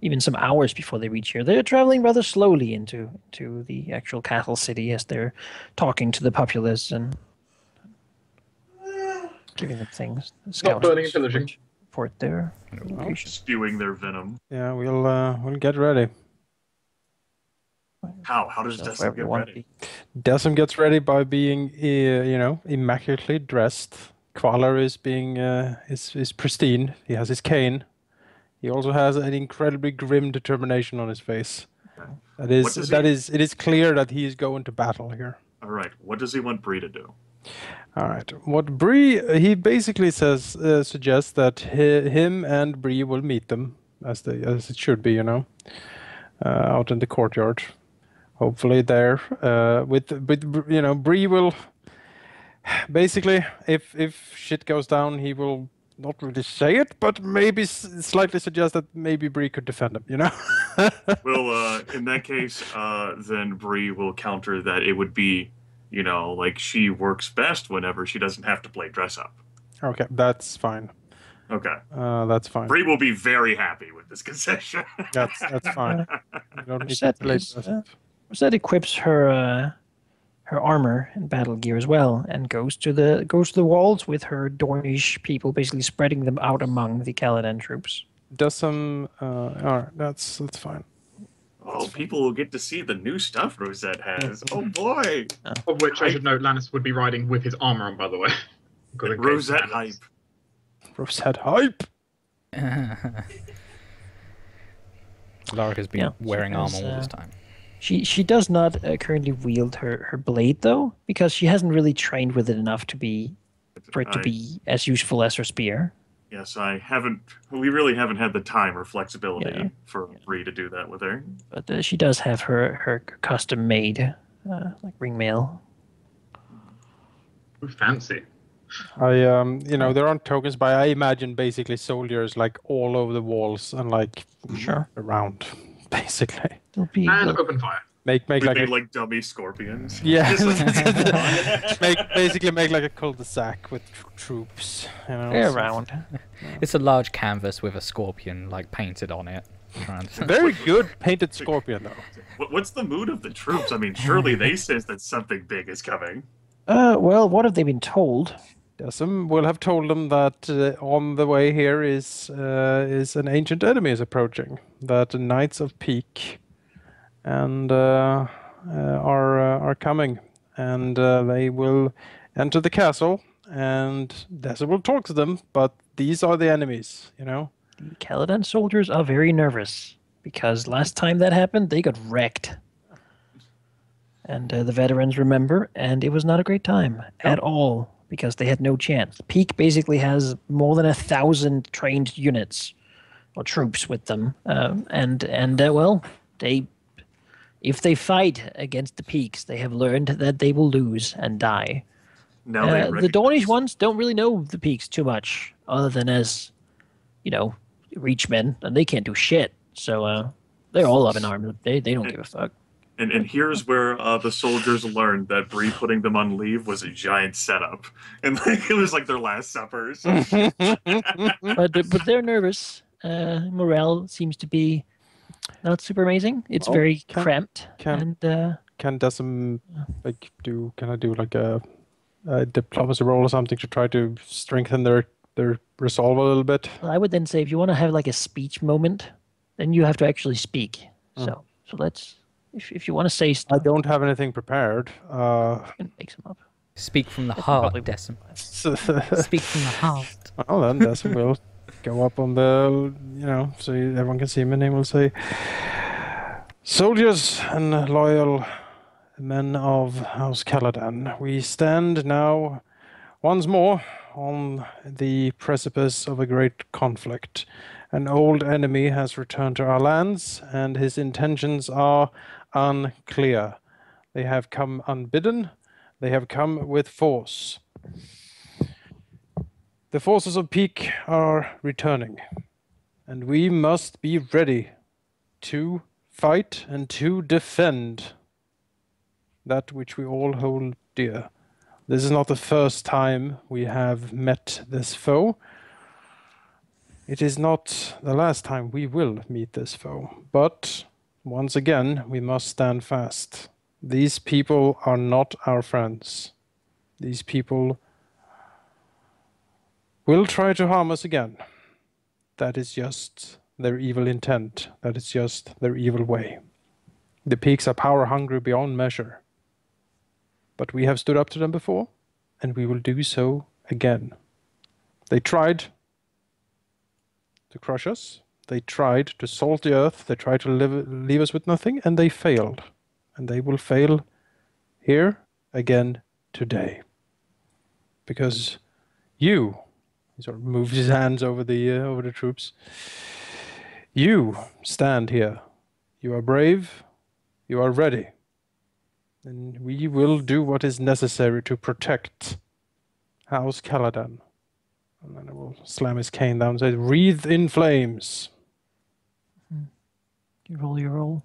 even some hours before they reach here. They're traveling rather slowly into the actual castle city as they're talking to the populace and giving them things. The Not scouts burning and pillaging. report their Well, location. Spewing their venom. yeah, we'll get ready. How does So Decim wherever get you want to ready? be. Decim gets ready by being, immaculately dressed. Kvalar is being is pristine. He has his cane. He also has an incredibly grim determination on his face. What does he- It is clear that he is going to battle here. All right. What does he want Bree to do? All right. What Bree he basically suggests that him and Bree will meet them as it should be, out in the courtyard. Hopefully there, with Bree will basically if shit goes down, he will not really say it, but maybe slightly suggest that maybe Bree could defend him. Well, in that case, then Bree will counter that it would be, like she works best whenever she doesn't have to play dress up. Okay, that's fine. Okay. That's fine. Bree will be very happy with this concession. That's fine. You don't need to Rosette play is, dress up. Rosette equips her armor and battle gear as well, and goes to the walls with her Dornish people, basically spreading them out among the Caladan troops. Does some. All right, that's fine. Oh, people will get to see the new stuff Rosette has. Oh boy! Of which I should note, Lannis would be riding with his armor on, by the way. Rosette hype. Rosette hype. Alaric has been Yeah, wearing she armor has, all this time. She does not currently wield her blade though, because she hasn't really trained with it enough for it to be as useful as her spear. Yes, we really haven't had the time or flexibility Yeah. for Bree to do that with her. But she does have her custom made like ring mail. Ooh, fancy. There aren't tokens, but I imagine basically soldiers like all over the walls and like Sure. around, basically. It'll be And open fire. Make We like made a like dummy scorpions. yeah, Just like- make like a cul-de-sac with troops. they're around. It's a large canvas with a scorpion like painted on it. Very good painted scorpion though. What's the mood of the troops? I mean, surely they sense that something big is coming. Well, what have they been told? Decim will have told them that on the way here is an ancient enemy is approaching. That the Knights of Peak and are coming, and they will enter the castle. And Decim will talk to them, but these are the enemies. The Caladan soldiers are very nervous because last time that happened, they got wrecked. And the veterans remember, and it was not a great time at all because they had no chance. Peak basically has more than 1,000 trained units or troops with them, if they fight against the Peaks, they have learned that they will lose and die. Now they The recognize- Dornish ones don't really know the Peaks too much, other than as, reachmen, and they can't do shit. So they're all up in arms. They don't give a fuck. And here's where the soldiers learned that Bree putting them on leave was a giant setup, and it was like their last supper. So. But they're nervous. Morale seems to be not super amazing. It's Oh, very can- cramped. can- And Can Decim can I do like a diplomacy roll or something to try to strengthen their resolve a little bit? I would then say if you want to have like a speech moment, then you have to actually speak. So let's if you want to say I stuff, don't have anything prepared. you can make some up. Speak from the heart, probably- Decim. So Speak from the heart. well, then Decim will go up on the, so everyone can see him, and he will say, "Soldiers and loyal men of House Caladan, we stand now once more on the precipice of a great conflict. An old enemy has returned to our lands, and his intentions are unclear. They have come unbidden. They have come with force. The forces of Peak are returning, and we must be ready to fight and to defend that which we all hold dear. This is not the first time we have met this foe. It is not the last time we will meet this foe, but once again, we must stand fast. These people are not our friends. These people will try to harm us again. That is just their evil intent. That is just their evil way. The peaks are power hungry beyond measure. But we have stood up to them before, and we will do so again. They tried to crush us. They tried to salt the earth. They tried to leave us with nothing, and they failed. And they will fail here again today. Because you, he sort of moves his hands over the troops. You stand here. You are brave. You are ready. And we will do what is necessary to protect House Caladan. And then I will slam his cane down and say, "Wreathe in flames." You roll your roll.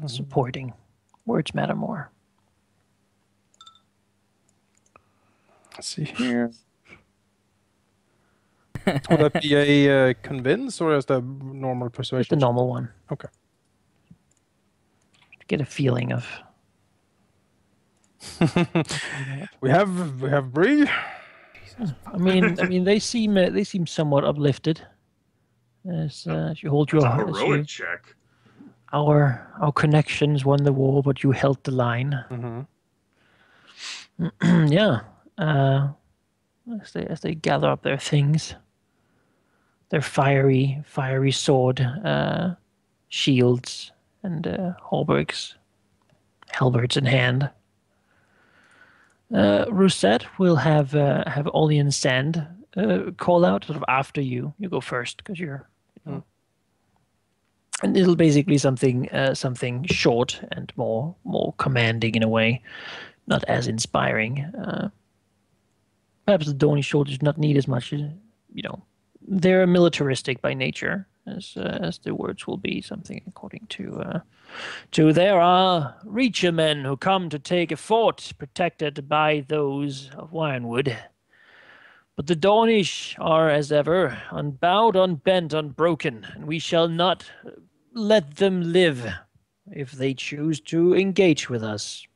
Supporting. Words matter more. Let's see here. Would that be a convince or is that normal Just persuasion? the normal one. Okay. Get a feeling of. We have Bree. I mean, they seem somewhat uplifted as you hold That's your a as heroic you, check. our connections won the war, but you held the line. Mm-hmm. Yeah. As they gather up their things, their fiery sword, shields, and halberds in hand. Rosette will have Olean Sand call out sort of after you. You go first because you're. And it'll basically something short and more commanding in a way, not as inspiring. Perhaps the Dornish soldiers do not need as much. They're militaristic by nature, as the words will be. Something according to there are Reacher men who come to take a fort protected by those of Ironwood. But the Dornish are, as ever, unbowed, unbent, unbroken, and we shall not let them live if they choose to engage with us.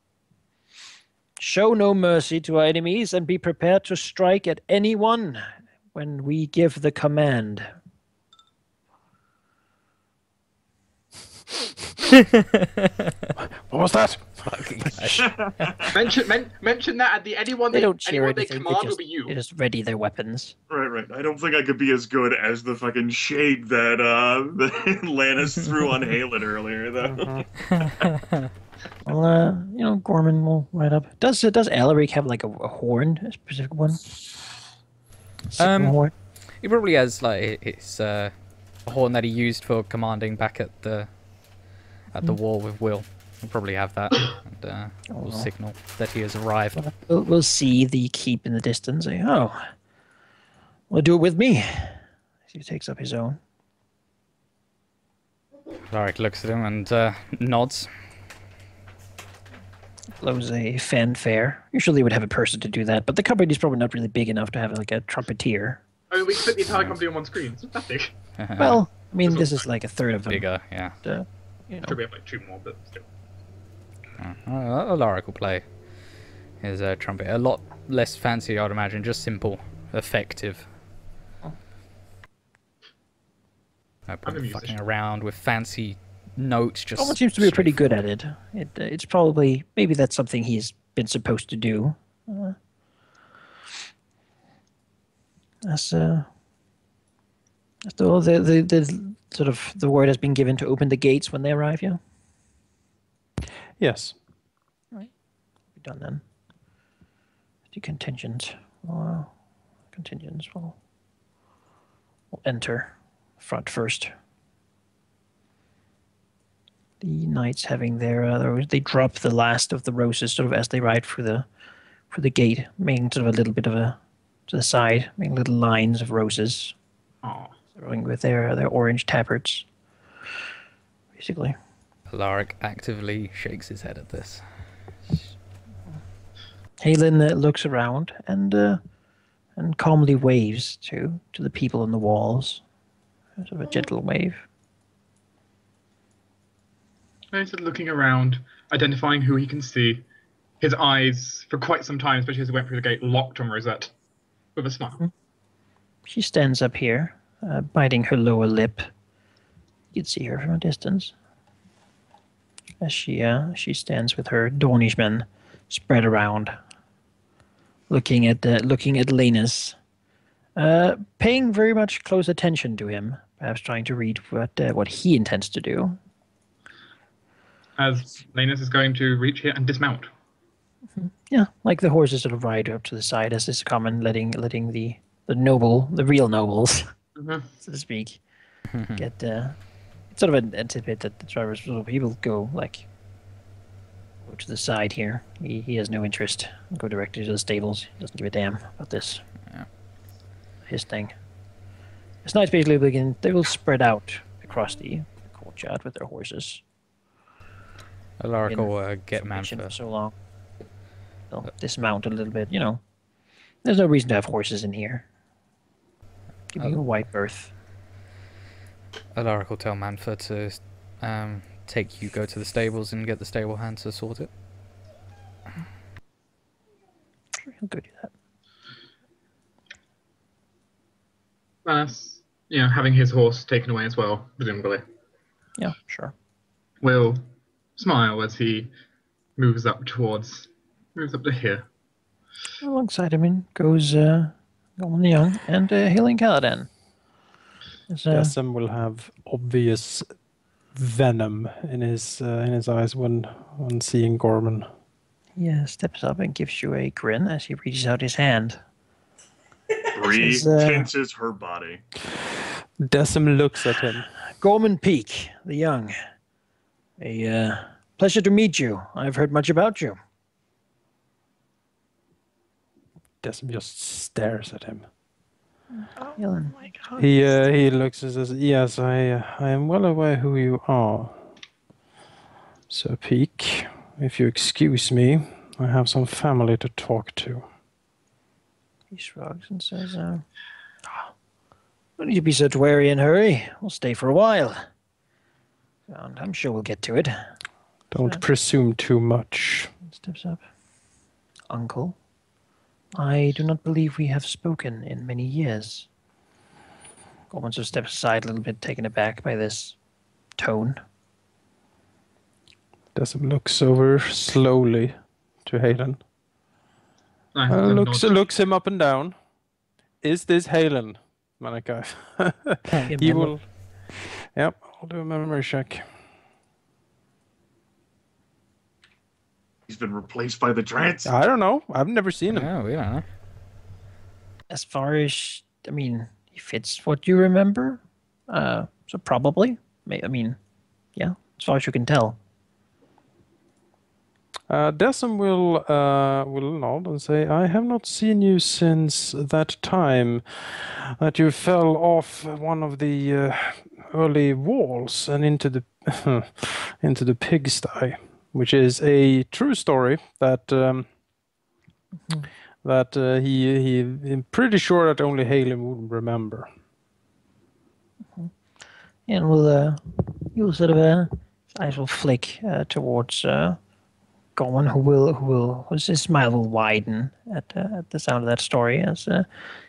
Show no mercy to our enemies and be prepared to strike at anyone when we give the command. What was that? mention that at the anyone They they, don't cheer anyone they anything. command They will be you. just ready their weapons. Right. I don't think I could be as good as the fucking shade that that Lannis threw on Halen earlier, though. Well, Gorman will ride up. Does Alaric have like a horn, a specific one? Signal horn? He probably has like his a horn that he used for commanding back at the war with Will. He'll probably have that, and will signal that he has arrived. We'll see the keep in the distance. Say, "Oh, well, do it with me." He takes up his own. Alaric looks at him and nods. Blows a fanfare. Usually they would have a person to do that, but the company's probably not really big enough to have like a trumpeter. I mean, we can fit the entire company on one screen. It's pathetic. Well, I mean, this is like a third of them. Bigger, yeah. Should we have like two more, but still. Alaric will play his trumpet. A lot less fancy, I'd imagine. Just simple, effective. Probably fucking around with fancy notes. Just Someone seems to be pretty good at it. It's probably maybe that's something he's been supposed to do. That's the sort of the word has been given to open the gates when they arrive. Yeah. Yes. Right. Be done then. The contingents will enter front first. The knights having their they drop the last of the roses sort of as they ride through the gate, making sort of a little bit of a to the side, making little lines of roses. Aww. Throwing with their orange tabards. Basically. Alaric actively shakes his head at this. Halen looks around and and calmly waves to the people on the walls. Sort of a gentle wave. He's looking around, identifying who he can see. His eyes, for quite some time, especially as he went through the gate, locked on Rosette with a smile. She stands up here, biting her lower lip. You can see her from a distance. As she stands with her Dornishmen spread around, looking at Linus, paying very much close attention to him, perhaps trying to read what he intends to do. As Lanus is going to reach here and dismount. Yeah, like the horses sort of ride up to the side, as is common, letting the real nobles, so to speak, get sort of anticipate that the drivers little people go to the side here. He has no interest. Go directly to the stables. He doesn't give a damn about this. Yeah. His thing. It's nice basically they will spread out across the courtyard with their horses. Alaric will get Formation Manfer. for so long. They'll dismount a little bit, There's no reason to have horses in here. Give you a white berth. Alaric will tell Manfer to take Hugo to the stables and get the stable hand to sort it. He'll go do that. Lanus, having his horse taken away as well, presumably, Yeah, sure. will smile as he moves up to here. Alongside him goes Golan the Young and Hailing Caladan. Dessem will have obvious venom in his eyes when seeing Gorman. He steps up and gives you a grin as he reaches out his hand. Bree Says, tenses her body. Dessem looks at him. Gorman Peak, the Young. A pleasure to meet you. I've heard much about you. Dessem just stares at him. Helen. He looks and says, "Yes, I am well aware who you are, Sir Peak. If you excuse me, I have some family to talk to." He shrugs and says, "Don't need to be such wary and hurry. We'll stay for a while. And I'm sure we'll get to it." Don't presume too much. Steps up. Uncle, I do not believe we have spoken in many years. Gorman sort of steps aside a little bit, taken aback by this tone. Dessem looks over slowly to Halen. Looks him up and down. Is this Halen, Malachi? He will. Yep, I'll do a memory check. He's been replaced by the Trance. I don't know. I've never seen him. No, we don't know. As far as, he fits what you remember. So probably. Yeah, as far as you can tell. Dessem will nod and say, "I have not seen you since that time that you fell off one of the early walls and into the into the pigsty, which is a true story that I'm pretty sure that only Halen would remember." And you'll sort of his eyes will flick towards Gorman, his smile will widen at the sound of that story as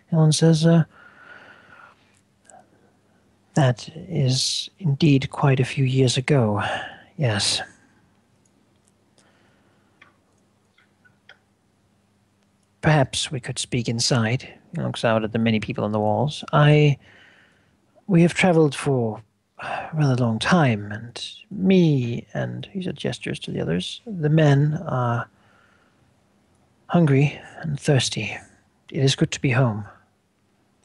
Helen says, "That is indeed quite a few years ago. Yes." Perhaps we could speak inside. He looks out at the many people on the walls. We have traveled for a rather long time, and me and he gestures to the others. The men are hungry and thirsty. It is good to be home.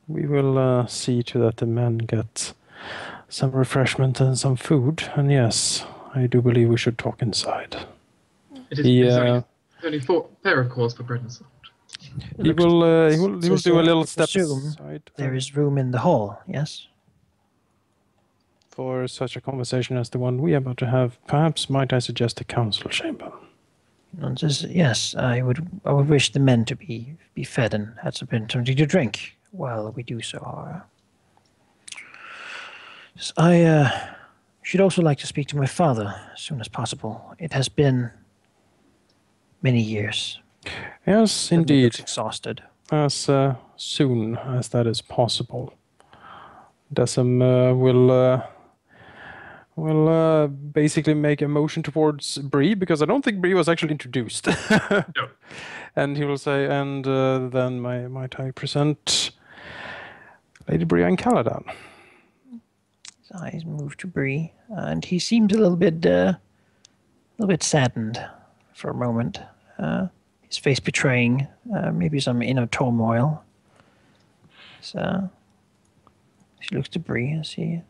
We will see to that the men get some refreshment and some food. And yes, I do believe we should talk inside. It is only fair, of course, for bread and salt. He will do a little step assume aside. There is room in the hall, yes? For such a conversation as the one we are about to have, perhaps might I suggest a council chamber? And says, "Yes, I would wish the men to be fed and had something to drink while we do so. I should also like to speak to my father as soon as possible. It has been many years. Yes, Suddenly indeed. looks exhausted. As soon as that is possible. Decim will basically make a motion towards Bree, because I don't think Bree was actually introduced. No. And he will say, and then might I present Lady Brienne Caladan. His eyes move to Bree, and he seems a little bit saddened for a moment. His face betraying maybe some inner turmoil. So she looks to Bree as he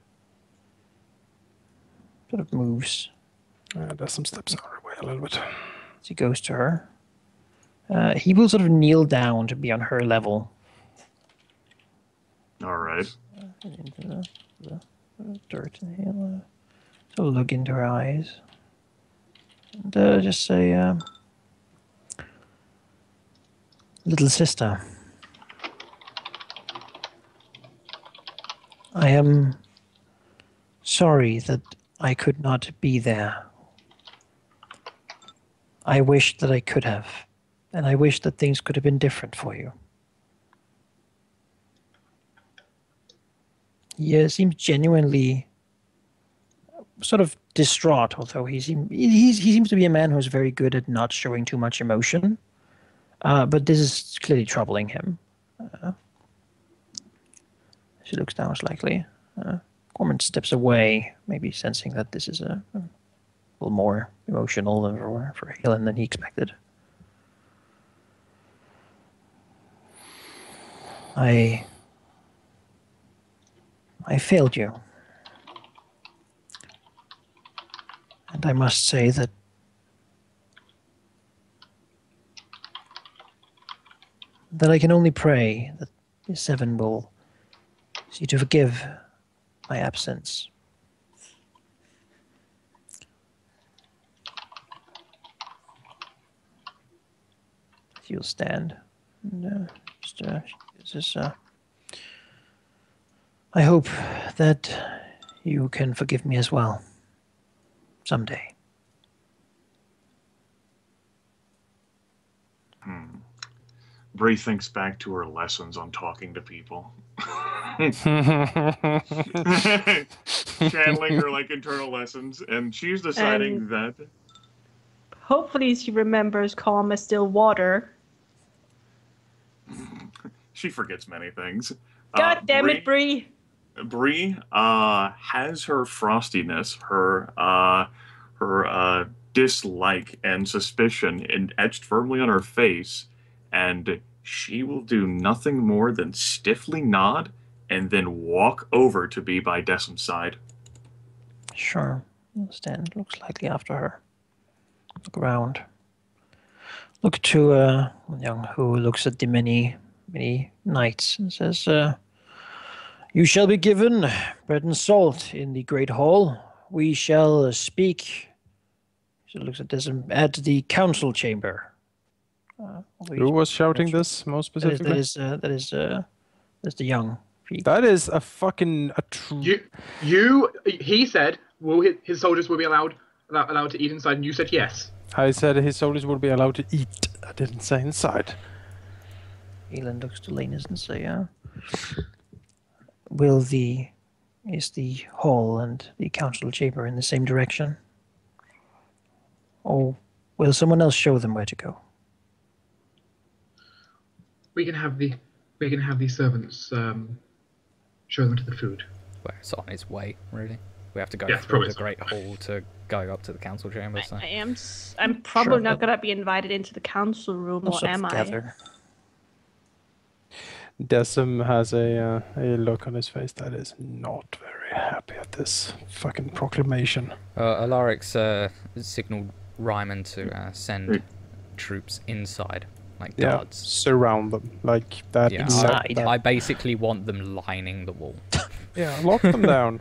sort of moves Does some steps out of the way a little bit. as he goes to her. He will sort of kneel down to be on her level. All right. Into the dirt, and he'll sort of look into her eyes and just say, "Little sister, I am sorry that I could not be there. I wish that I could have, and I wish that things could have been different for you." He seems genuinely sort of distraught, although he seems to be a man who's very good at not showing too much emotion. But this is clearly troubling him. She looks down slightly. Cormorant steps away, maybe sensing that this is a little more emotional for Helen than he expected. I failed you. And I must say that I can only pray that the Seven will see to forgive my absence. You'll stand and I hope that you can forgive me as well someday. Bree thinks back to her lessons on talking to people. Channeling her like internal lessons, and she's deciding that Hopefully she remembers calm as still water. she forgets many things. God damn it, Bree! Bree has her frostiness, her dislike and suspicion etched firmly on her face, and she will do nothing more than stiffly nod and then walk over to be by Decim's side. Sure. You'll stand, look slightly after her. Look around. Look to Young, who looks at the many knights and says, "You shall be given bread and salt in the great hall. We shall speak." She looks at this at the council chamber. Who was shouting this most specifically? That is the Young. That is a fucking He said, his soldiers will be allowed to eat inside, and you said yes. I said his soldiers would be allowed to eat. I didn't say inside. Elend looks to Lanus and say, is the hall and the council chamber in the same direction? Or will someone else show them where to go? We can have the servants show them to the food. Well, it's on its way, really. We have to go Yeah, through probably the so. great hall to go up to the council chamber. So. I'm probably Sure, not but- gonna be invited into the council room, We'll or sort of am I? gather. Decim has a look on his face that is not very happy at this fucking proclamation. Alaric's signaled Ryman to send troops inside, like guards. Surround them like that. Yeah, Inside. I basically want them lining the wall. Yeah, lock them down.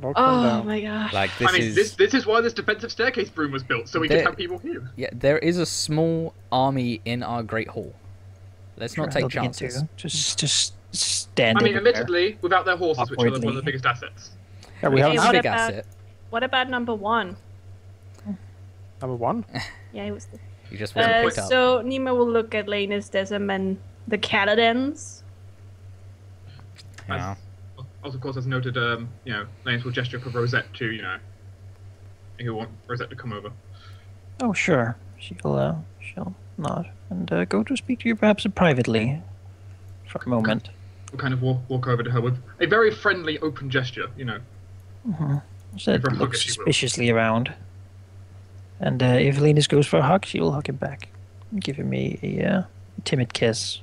Lock them Oh down. my gosh. Like this I mean, is this is why this defensive staircase room was built, so we could There- have people here. yeah. There is a small army in our great hall. Let's not take They'll begin to chances. Just stand I mean, everywhere. admittedly, without their horses, which are one of Awkwardly. the biggest assets. Yeah, we have Hey, It's a what big about- asset. What about number 1? number 1. Yeah, he was. You just wasn't picked up. So Nima will look at Lanus, Desm, and the Caladins. Yeah. Also, of course, as noted, Lanes will gesture for Rosette to, he'll want Rosette to come over. Oh, sure. She'll nod and go to speak to you perhaps privately for a moment. We'll kind of walk over to her with a very friendly, open gesture, Zed Give her a hug looks if you will. suspiciously around. And if Linus goes for a hug, she'll hug him back. And give him a timid kiss.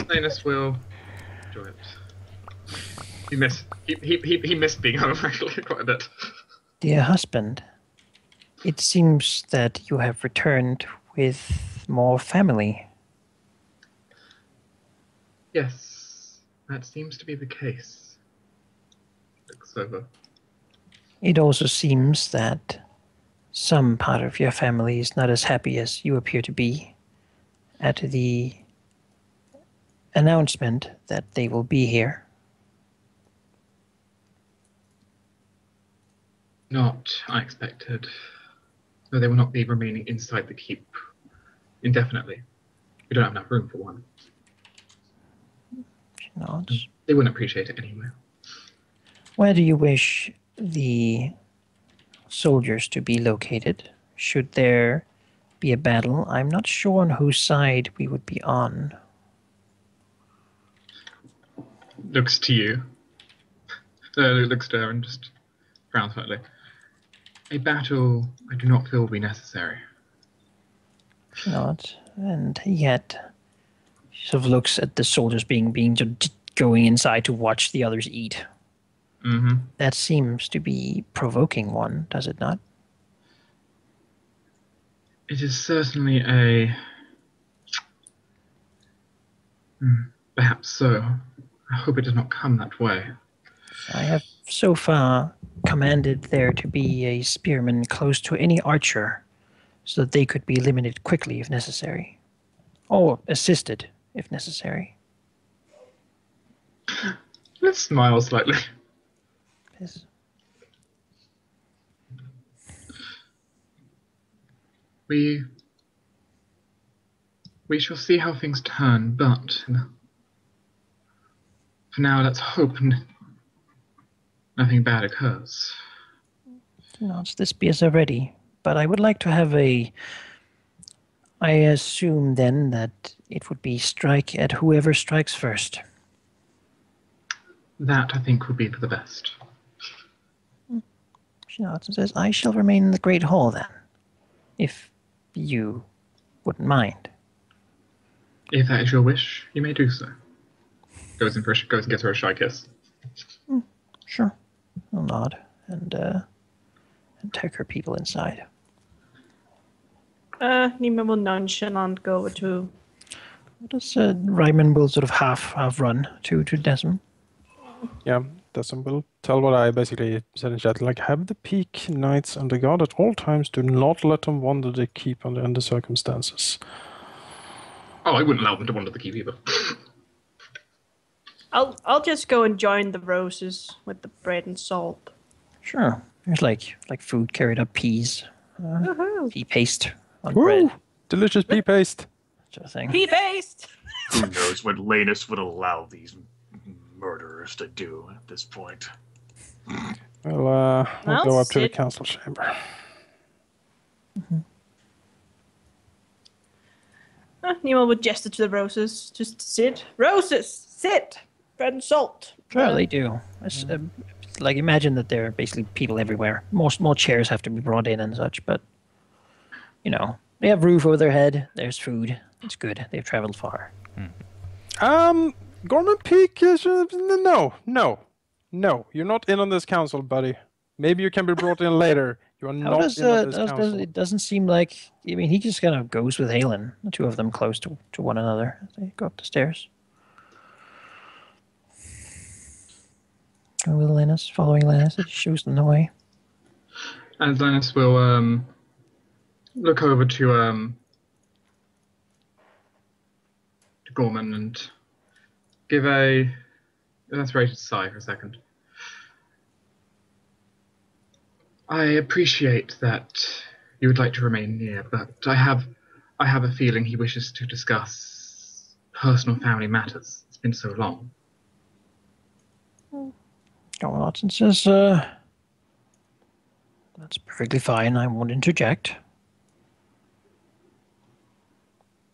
Lanus will enjoy it. He missed being home, actually, quite a bit. Dear husband, it seems that you have returned with more family. Yes, that seems to be the case. Looks over. It also seems that some part of your family is not as happy as you appear to be at the announcement that they will be here. Not unexpected. No, they will not be remaining inside the keep indefinitely. We don't have enough room for one. She nods. They wouldn't appreciate it anyway. Where do you wish the soldiers to be located? Should there be a battle? I'm not sure on whose side we would be on. Looks to you. Looks to her and just frowns slightly. A battle I do not feel will be necessary. She nods. And yet, she sort of looks at the soldiers being going inside to watch the others eat. Mm-hmm. That seems to be provoking one, does it not? It is certainly a... perhaps so. I hope it does not come that way. I have so far commanded there to be a spearman close to any archer so that they could be eliminated quickly if necessary. Or assisted if necessary. Let's smile slightly. Yes. We shall see how things turn, but for now, let's hope nothing bad occurs. Nods, the spears are ready, but I would like to have I assume then that it would be strike at whoever strikes first. That, I think, would be for the best. She nods and says, I shall remain in the Great Hall then, if you wouldn't mind. If that is your wish, you may do so. Goes and gets her a shy kiss. Sure. I'll nod and take her people inside. Nima will nonchalant go to. Does Ryman will sort of half run to Desmond. Yeah, Desmond will tell what I basically said in chat. Like, have the peak knights under guard at all times. Do not let them wander the keep under any circumstances. Oh, I wouldn't allow them to wander the keep either. I'll just go and join the roses with the bread and salt. Sure. There's like food carried up, peas, Woohoo! pea paste on Woo! bread, Delicious pea paste. sort of thing. Pea paste. Who knows what Lanus would allow these murderers to do at this point? We'll Well, go up to the sit. council chamber. Nima would gesture to the roses. Just sit. Roses, sit. Bread and salt. Sure, they do. It's, like imagine that there are basically people everywhere. More chairs have to be brought in and such, but they have roof over their head. There's food. It's good. They've traveled far. Gorman Peak is no. You're not in on this council, buddy. Maybe you can be brought in later. You are How not does, in on this council. it doesn't seem like he just kind of goes with Halen, the two of them close to one another as they go up the stairs. With Lannis, following Lannis, it shows them the way. And Lannis will look over to Gorman and give an aspirated sigh for a second. I appreciate that you would like to remain near, but I have a feeling he wishes to discuss personal family matters. It's been so long. Colonel Watson says, that's perfectly fine. I won't interject.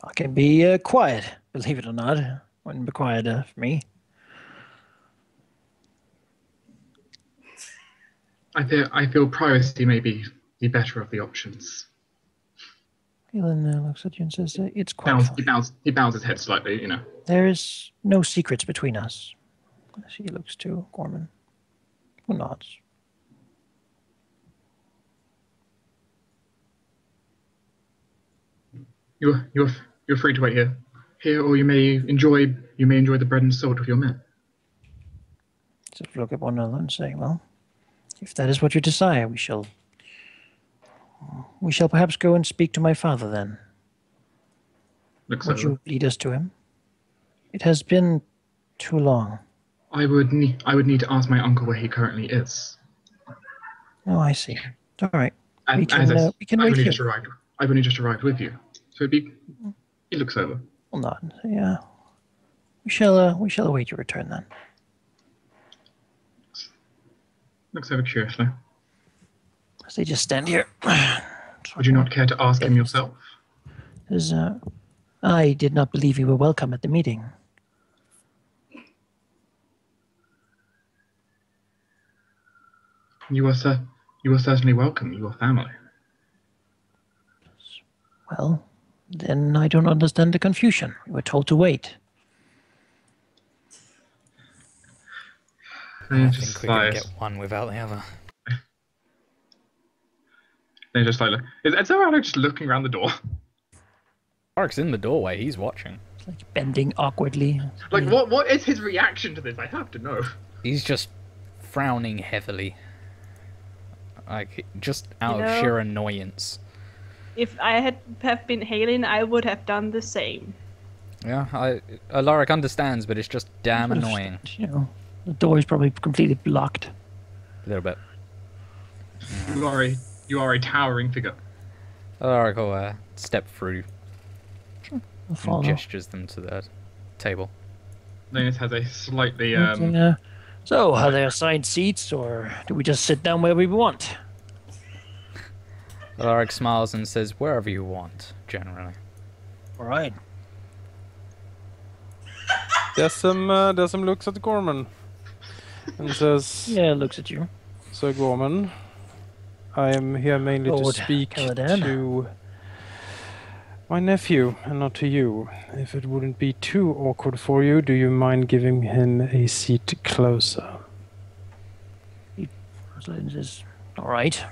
I can be quiet, believe it or not. Wouldn't be quiet for me. I feel privacy may be the better of the options. Galen looks at you and says, it's quite fine. He bows his head slightly, There is no secrets between us. She looks to Gorman, who nods. You're free to wait here, or you may enjoy the bread and salt of your men. Just look at one another and say, well, if that is what you desire, we shall perhaps go and speak to my father then. Would you lead us to him? It has been too long. I would need to ask my uncle where he currently is. Oh, I see. All right. We can wait here. I've only just arrived with you, so he looks over. Well, not. Yeah. We shall await your return then. Looks over curiously. As they just stand here. Would you not care to ask him yourself? I did not believe you were welcome at the meeting. You are certainly welcome. You are family. Well, then I don't understand the confusion. We were told to wait. I think we can get one without the other. They just like, is Ezra just looking around the door? Mark's in the doorway. He's watching. It's like bending awkwardly. Like, what is his reaction to this? I have to know. He's just frowning heavily. Like, just out of sheer annoyance. If I have been Halen, I would have done the same. Yeah, Alaric understands, but it's just damn annoying. The door is probably completely blocked. A little bit. You are a towering figure. Alaric will step through. Sure. And gestures them to the table. Lannis has a slightly So, are there assigned seats, or do we just sit down where we want? Alaric smiles and says, wherever you want, generally. All right. Desum looks at Gorman and says, yeah, looks at you. So, Gorman, I am here mainly Lord to speak Caladan. to my nephew and not to you. If it wouldn't be too awkward for you, do you mind giving him a seat closer? He says, all right.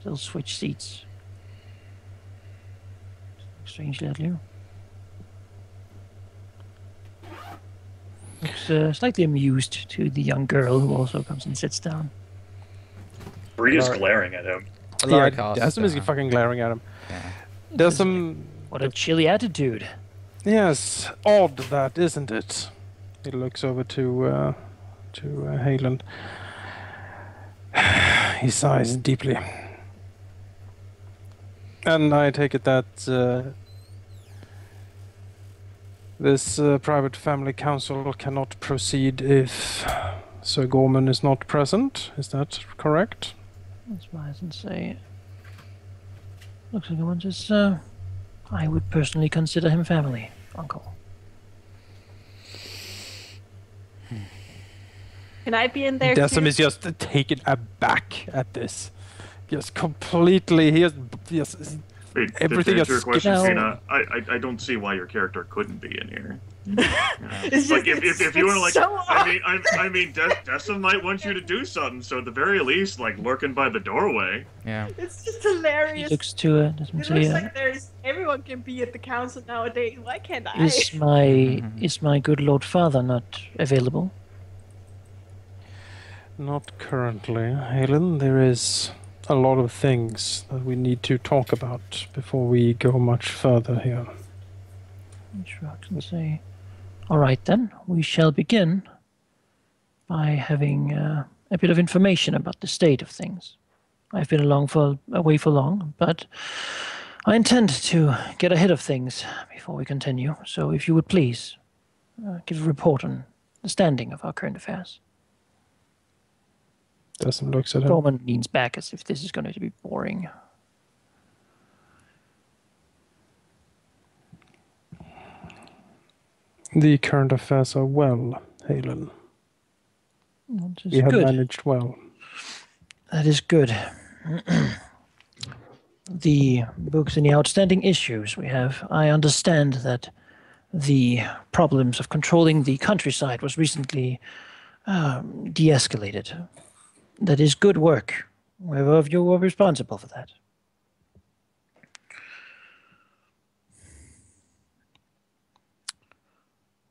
They'll switch seats. Strangely at you. Looks slightly amused to the young girl who also comes and sits down. Bree is glaring at him. Alaric Yeah, asks, Desum is fucking glaring at him. yeah. Desum... What a chilly attitude. Yes, odd that, isn't it? He looks over to Halen. He sighs deeply. And I take it that this private family council cannot proceed if Sir Gorman is not present. Is that correct? That's wise and say. Looks like one says, I would personally consider him family, uncle. Can I be in there Desum too? is just taken aback at this. Just completely. He has Wait, everything to is answer your question, skipped. Tina, I don't see why your character couldn't be in here. It's Like just- if you want to like, so I mean, Desum might want you to do something. So at the very least, like lurking by the doorway. Yeah. It's just He hilarious. looks to it. Doesn't It say, looks like everyone can be at the council nowadays. Why can't I? is my good Lord Father not available? Not currently, Helen. There is a lot of things that we need to talk about before we go much further here. Instructions say. All right, then. We shall begin by having a bit of information about the state of things. I've been away for long, but I intend to get ahead of things before we continue. So if you would please give a report on the standing of our current affairs. Doesn't look at him. Roman leans back as if this is going to be boring. The current affairs are well, Halen. Which is We have good. managed well. That is good. The books and the outstanding issues we have, I understand that the problems of controlling the countryside was recently de-escalated. That is good work. Whoever of you were responsible for that.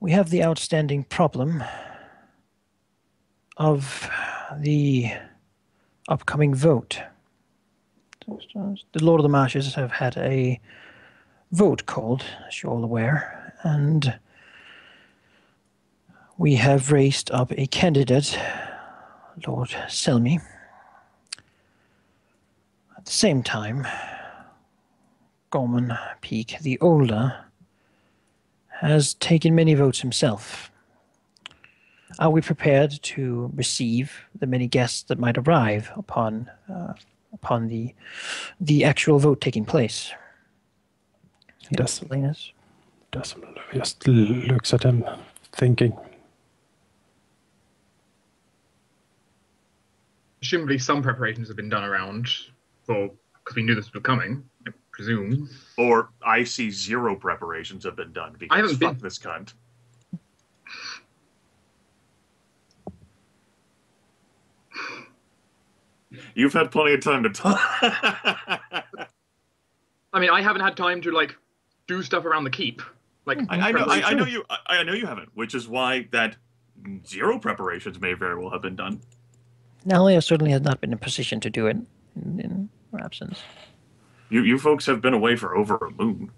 We have the outstanding problem of the upcoming vote. The Lord of the Marshes have had a vote called, as you're all aware, and we have raised up a candidate, Lord Selmy. At the same time, Gorman Peak the Older has taken many votes himself. Are we prepared to receive the many guests that might arrive upon the actual vote taking place? Yes. Linus? Doesn't just looks at him, thinking. Presumably, some preparations have been done around because we knew this was coming. I presume. Or I see zero preparations have been done because haven't fuck been- this cunt. You've had plenty of time to talk. I mean, I haven't had time to do stuff around the keep. I know you haven't, which is why that zero preparations may very well have been done. Nalia certainly has not been in a position to do it in her absence. You folks have been away for over a moon.